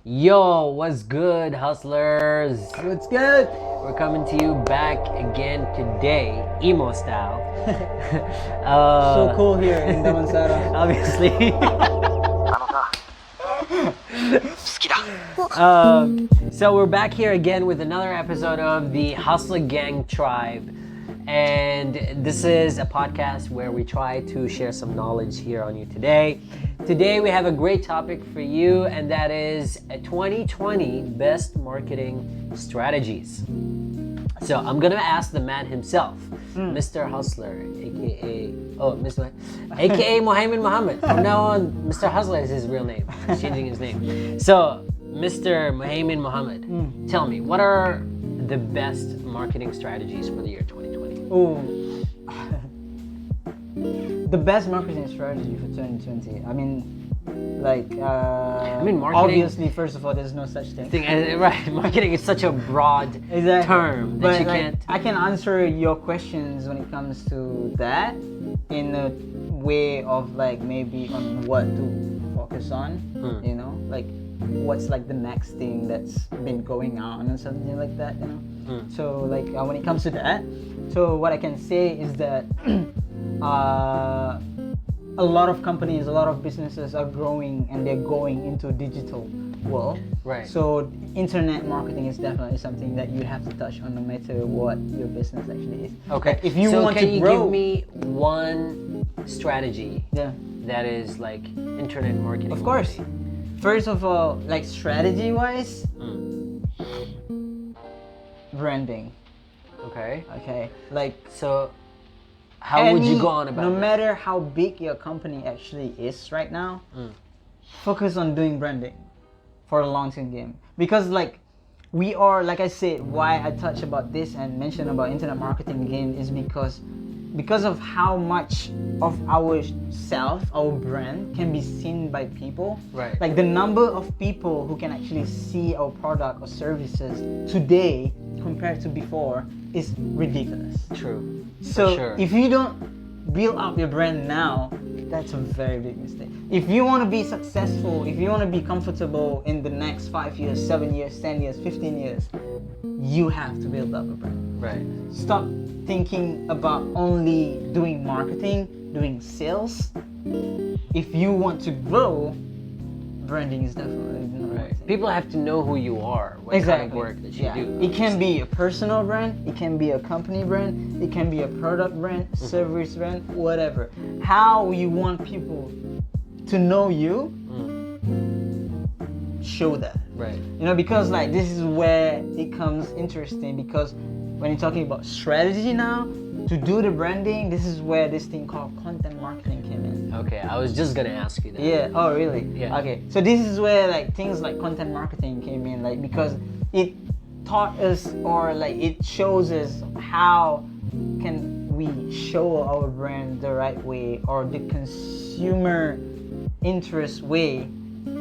Yo, what's good, hustlers? What's good? We're coming to you back again today, emo style. So cool here in Damansara. Obviously. So we're back here again with another episode of the Hustler Gang Tribe. And this is a podcast where we try to share some knowledge here on you today. Today we have a great topic for you, and that is a 2020 best marketing strategies. So I'm gonna ask the man himself, Mr. Hustler, aka Mohammed Muhammad. From now on, Mr. Hustler is his real name. He's changing his name. So, Mr. Mohammed Muhammad, tell me, what are the best marketing strategies for the year 2020? Oh, the best marketing strategy for 2020. I mean, marketing, obviously, first of all, there's no such thing. Right, marketing is such a broad term that but you can't. I can answer your questions when it comes to that in a way of maybe on what to focus on. You know, what's the next thing that's been going on or something like that. You know. So when it comes to that, so what I can say is that a lot of companies, a lot of businesses are growing and they're going into digital world. Right. So internet marketing is definitely something that you have to touch on no matter what your business actually is. Okay. If you want can to you grow, give me one strategy that is internet marketing? Of course. First of all, strategy wise, branding. Okay. So how would you go on about no that? matter how big your company actually is right now, focus on doing branding for a long-term game. Because we are, like I said, why I touch about this and mention about internet marketing again is because of how much of our brand can be seen by people. Right. The number of people who can actually see our product or services today compared to before is ridiculous. True. So For sure. if you don't build up your brand now, that's a very big mistake. If you want to be successful, if you want to be comfortable in the next 5 years, 7 years, 10 years, 15 years, you have to build up a brand. Right. Stop thinking about only doing marketing, doing sales. If you want to grow, branding is definitely the number one thing. People have to know who you are, what kind of work that you do. It can be a personal brand, it can be a company brand, it can be a product brand, service brand, whatever. How you want people to know you, show that. Right. Because this is where it comes interesting, because when you're talking about strategy now, to do the branding, this is where this thing called content marketing came in. Okay, I was just gonna ask you that. Yeah. Oh, really? Yeah. Okay. So this is where things like content marketing came in, because it taught us, or it shows us how can we show our brand the right way, or the consumer interest way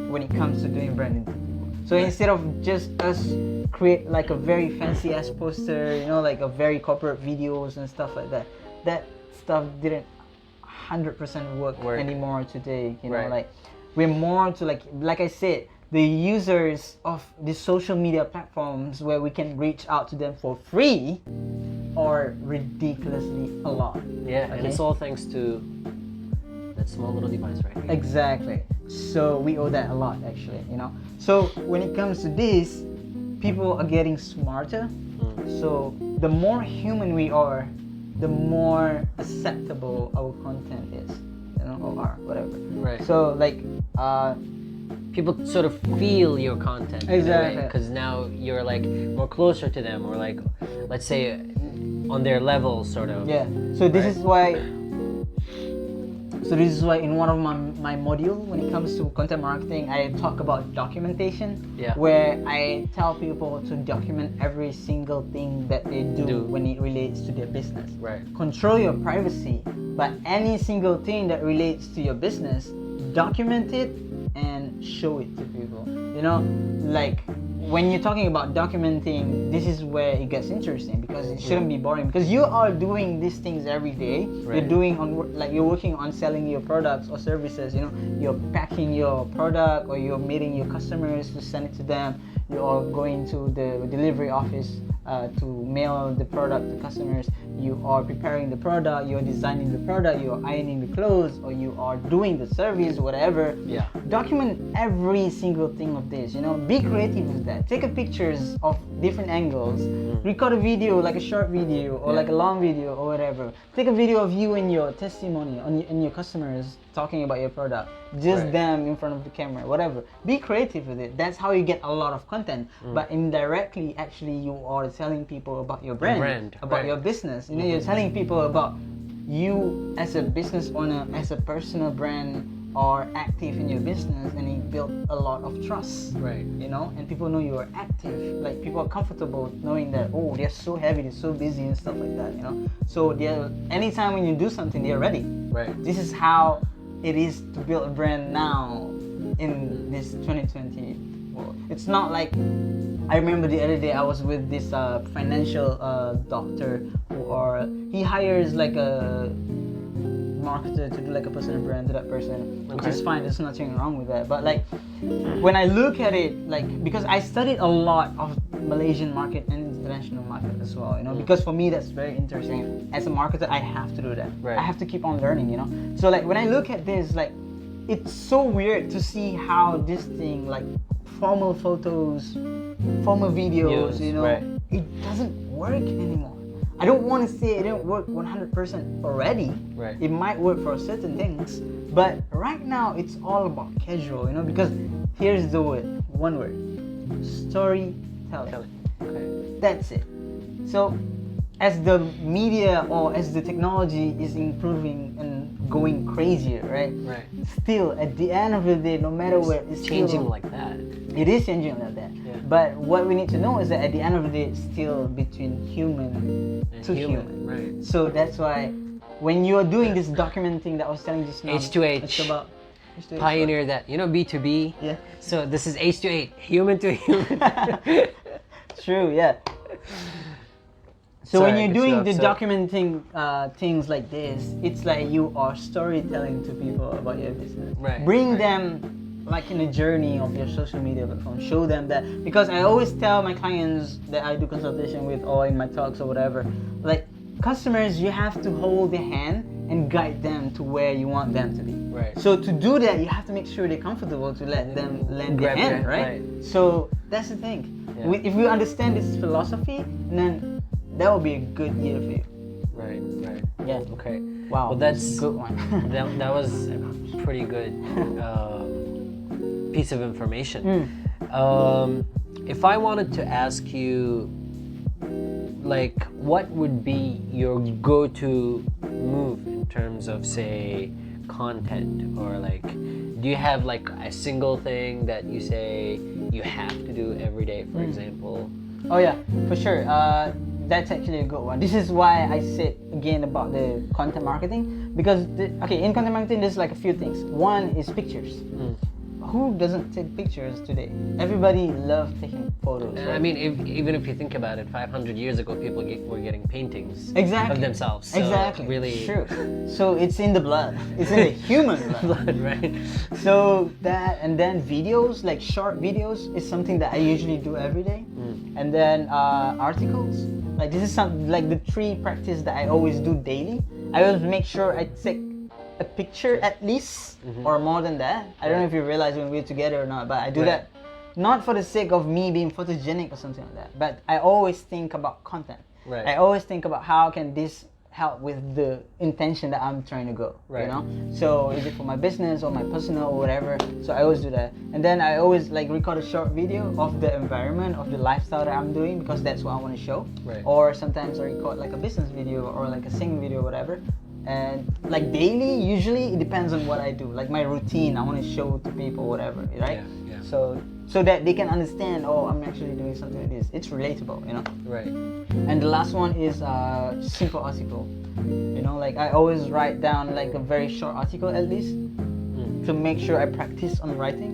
when it comes to doing branding to people. So instead of just us create a very fancy ass poster, a very corporate videos and stuff like that, that stuff didn't 100% work anymore today. We're more to like I said, the users of the social media platforms where we can reach out to them for free are ridiculously a lot. Yeah, and it's all thanks to that small little device right here. Exactly. So we owe that a lot, actually. So when it comes to this, people are getting smarter. So the more human we are, the more acceptable our content is, or whatever. Right. So people sort of feel your content. Exactly. Because now you're more closer to them, or let's say on their level, sort of. Yeah. So this is why. So this is why in one of my module, when it comes to content marketing, I talk about documentation, where I tell people to document every single thing that they do when it relates to their business. Right. Control your privacy, but any single thing that relates to your business, document it and show it to people. when you're talking about documenting, this is where it gets interesting, because it shouldn't be boring, because you are doing these things every day. Right. You're doing you're working on selling your products or services. You know, you're packing your product, or you're meeting your customers to send it to them. You're going to the delivery office to mail the product to customers. You are preparing the product, you're designing the product, you're ironing the clothes, or you are doing the service, whatever. Yeah. Document every single thing of this, you know. Be creative with that. Take a pictures of different angles. Record a video, like a short video or like a long video or whatever. Take a video of you and your testimony and your customers talking about your product. Just them in front of the camera, whatever. Be creative with it. That's how you get a lot of content. But indirectly, actually, you are telling people about your brand, about your business. You know, you're telling people about you as a business owner, as a personal brand, are active in your business, and it built a lot of trust. Right. You know, and people know you are active. Like, people are comfortable knowing that, oh, they're so heavy, they're so busy and stuff like that. You know, so they're, anytime when you do something, they're ready. Right. This is how it is to build a brand now in this 2020 world. It's not like, I remember the other day I was with this financial doctor he hires like a marketer to do like a personal brand to that person, which is fine. There's nothing wrong with that. But like, when I look at it, like, because I studied a lot of Malaysian market and international market as well, you know, because for me that's very interesting. As a marketer, I have to do that. Right. I have to keep on learning, you know. So like, when I look at this, like, it's so weird to see how this thing, like formal photos, formal videos, you know, it doesn't work anymore. I don't want to say it didn't work 100% already. Right. It might work for certain things, but right now it's all about casual, you know, because here's the word, one word, storytelling. Okay. That's it. So as the media or as the technology is improving and going crazier, right? Right. Still, at the end of the day, no matter where, it's Changing still, like that. it is changing like that. Yeah. But what we need to know is that at the end of the day, it's still between human And to human. Right. So that's why when you're doing this documenting that I was telling just now, H2H. it's about H2H, Pioneer that, you know, B2B. Yeah. So this is H2H, human to human. True, yeah. So Sorry, when I you're cut you doing off. the So- documenting things like this, it's like you are storytelling to people about your business. Right, Bring right. them like in a journey of your social media platform. Show them that, because I always tell my clients that I do consultation with or in my talks or whatever, like, customers, you have to hold their hand and guide them to where you want them to be. Right. So to do that, you have to make sure they're comfortable to let them lend their Grab hand, their- right? right. So that's the thing. Yeah. If we understand this philosophy, then that will be a good year for you. Right, right. Yeah. Okay. Wow. Well, that's a good one. that was a pretty good piece of information. If I wanted to ask you, like, what would be your go-to move in terms of, say, content, or like, do you have like a single thing that you say you have to do every day, for example? Oh yeah, for sure. That's actually a good one. This is why I said again about the content marketing, because in content marketing there's like a few things. One is pictures. Who doesn't take pictures today? Everybody loves taking photos. I Right? mean, even if you think about it, 500 years ago, people were getting paintings Exactly. of themselves. So Exactly. Really. True. So it's in the blood. It's in the human blood. Blood, right? So that, and then videos, like short videos, is something that I usually do every day. And then articles, like this is some like the three practice that I always do daily. I always make sure I take a picture at least, or more than that. I don't know if you realize when we're together or not, but I do Right. that not for the sake of me being photogenic or something like that, but I always think about content. Right. I always think about how can this help with the intention that I'm trying to go. Right. You know? So is it for my business or my personal or whatever? So I always do that. And then I always like record a short video of the environment, of the lifestyle that I'm doing, because that's what I want to show. Right. Or sometimes I record like a business video or like a singing video or whatever. And like daily, usually it depends on what I do. Like my routine, I want to show to people, whatever, right? Yeah, yeah. So that they can understand, oh, I'm actually doing something like this. It's relatable, you know? Right. And the last one is simple article. You know, like I always write down like a very short article at least to make sure I practice on writing.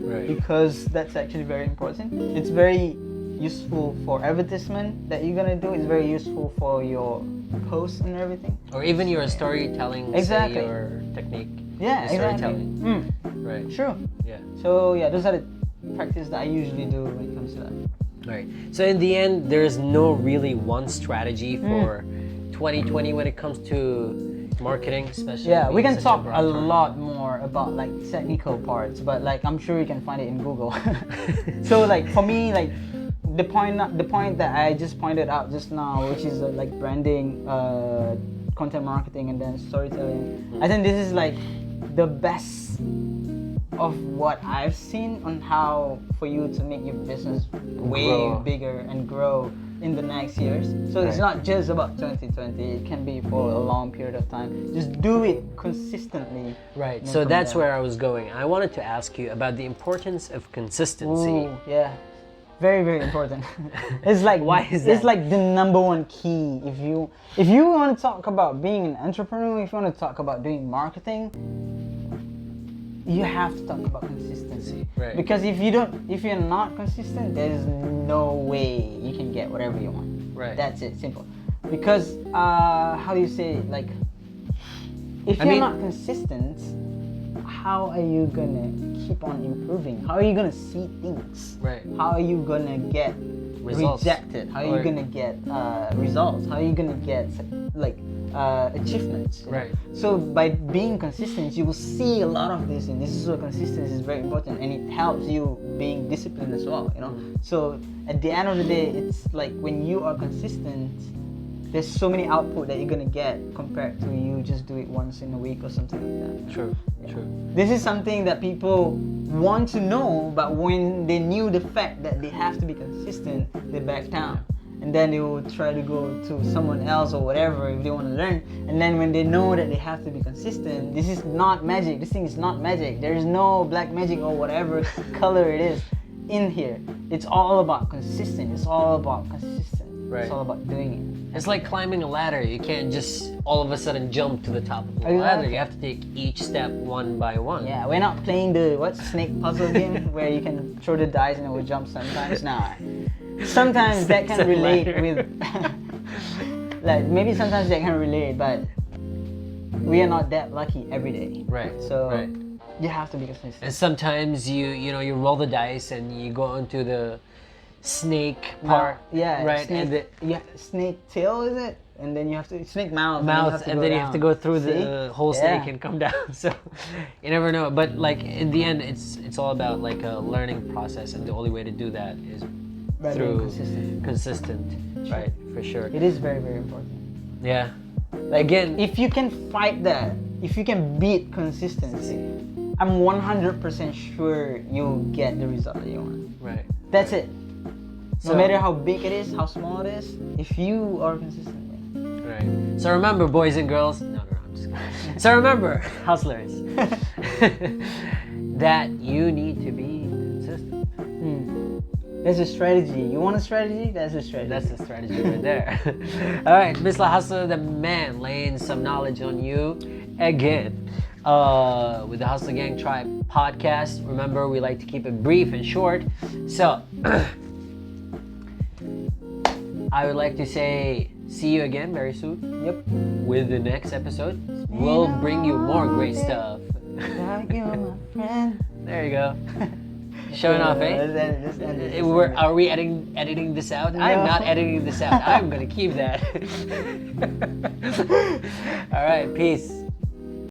Right. because that's actually very important. It's very useful for advertisement that you're gonna do. It's very useful for your posts and everything. Or even your storytelling, Exactly. say, your technique. Yeah, the exactly. storytelling. Right. Sure. Yeah. So yeah, those are the practices that I usually do when it comes to that. Right. So in the end, there's no really one strategy for 2020 when it comes to marketing, especially. Yeah, we being can such talk broad a term. lot more about like technical parts, but like I'm sure you can find it in Google. So like for me, like the point that I just pointed out just now, which is like branding, content marketing, and then storytelling. I think this is like the best of what I've seen on how for you to make your business way Grow. bigger and grow in the next years. So it's Right. not just about 2020, it can be for a long period of time. Just do it consistently. Right. And So from that's there. where I was going. I wanted to ask you about the importance of consistency. Ooh, yeah. Very, very important. It's like Why is It's that? like the number one key. If you want to talk about being an entrepreneur, if you want to talk about doing marketing, you have to talk about consistency. Right. Because if you're not consistent, there's no way you can get whatever you want. Right. That's it, simple. Because how do you say it? Like, if I you're mean- not consistent, how are you gonna keep on improving? How are you gonna see things? Right. How are you gonna get Results. rejected? How are Or- you gonna get results? How are you gonna get like achievements? You know? Right. So by being consistent, you will see a lot of this, and this is why consistency is very important, and it helps you being disciplined as well. You know. So at the end of the day, it's like when you are consistent, there's so many output that you're gonna get compared to you just do it once in a week or something like that. True. True. This is something that people want to know, but when they knew the fact that they have to be consistent, they back down. And then they will try to go to someone else or whatever if they want to learn. And then when they know that they have to be consistent, this is not magic. This thing is not magic. There is no black magic or whatever color it is in here. It's all about consistent. It's all about consistent. Right. It's all about doing it. It's like climbing a ladder. You can't just all of a sudden jump to the top of the Exactly. ladder. You have to take each step one by one. Yeah, we're not playing the snake puzzle game where you can throw the dice and it will jump sometimes. Nah. Sometimes that Snakes can and relate ladder. with like maybe sometimes that can relate, but we are not that lucky every day. Right. So right. you have to be consistent. And sometimes you roll the dice and you go into the snake part. Yeah, Right. Snake, And the yeah, snake tail is it? And then you have to snake mouth. mouth, and then you have to go through See? the whole Yeah. snake and come down. So you never know. But like in the end, it's all about like a learning process, and the only way to do that is By being through consistent. consistent. Right. For sure. It is very, very important. Yeah. Like, Again, if you can fight that, if you can beat consistency, I'm 100% sure you'll get the result that you want. right. That's it. So- No matter how big it is, how small it is, if you are consistent. Right. So remember, boys and girls. No, I'm just kidding. So remember, hustlers, that you need to be consistent. There's a strategy. You want a strategy? That's a strategy. That's the strategy right there. All right, Mr. Hustler, the man, laying some knowledge on you again with the Hustler Gang Tribe podcast. Remember, we like to keep it brief and short. So I would like to say see you again very soon Yep. with the next episode. We'll bring you more great stuff. Like you're my friend. There you go. Showing off, eh? Let's end it. Are we editing this out? I'm not editing this out. I'm gonna keep that. All right, peace.